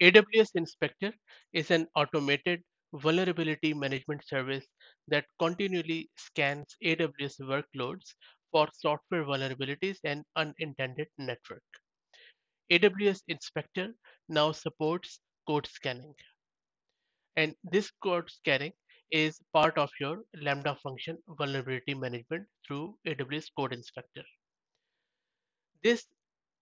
AWS Inspector is an automated vulnerability management service that continually scans AWS workloads for software vulnerabilities and unintended network. AWS Inspector now supports code scanning, and this code scanning is part of your Lambda function vulnerability management through AWS Code Inspector. This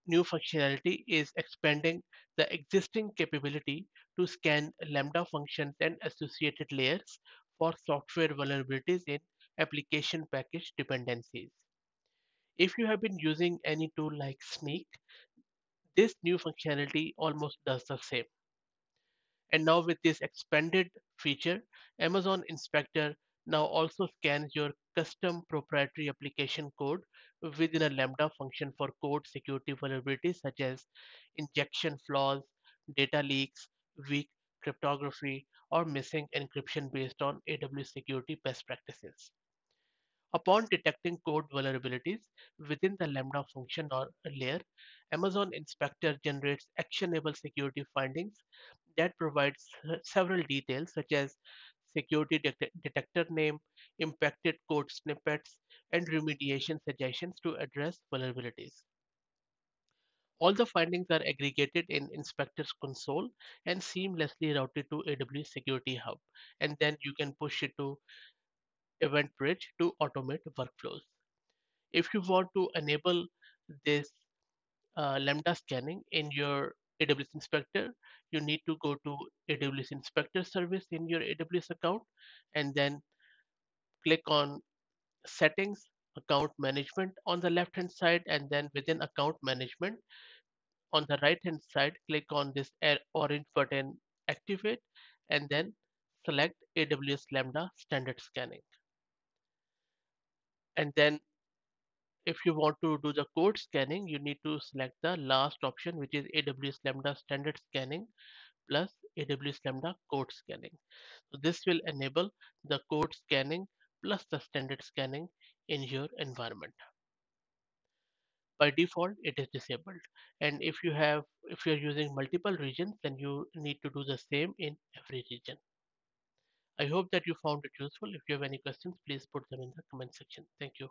new functionality is expanding the existing capability to scan Lambda functions and associated layers for software vulnerabilities in application package dependencies. If you have been using any tool like Sneak, this new functionality almost does the same. And now with this expanded feature, Amazon Inspector now also scans your custom proprietary application code within a Lambda function for code security vulnerabilities such as injection flaws, data leaks, weak cryptography, or missing encryption based on AWS security best practices. Upon detecting code vulnerabilities within the Lambda function or layer, Amazon Inspector generates actionable security findings that provides several details such as security detector name, impacted code snippets, and remediation suggestions to address vulnerabilities. All the findings are aggregated in Inspector's console and seamlessly routed to AWS Security Hub, and then you can push it to Event Bridge to automate workflows. If you want to enable this Lambda scanning in your AWS Inspector, you need to go to AWS Inspector service in your AWS account and then click on Settings, Account Management on the left hand side, and then within Account Management on the right hand side, click on this orange button, Activate, and then select AWS Lambda Standard Scanning. And then if you want to do the code scanning, you need to select the last option, which is AWS Lambda Standard Scanning plus AWS Lambda Code Scanning. So this will enable the code scanning plus the standard scanning in your environment. By default, it is disabled. And if you're using multiple regions, then you need to do the same in every region. I hope that you found it useful. If you have any questions, please put them in the comment section. Thank you.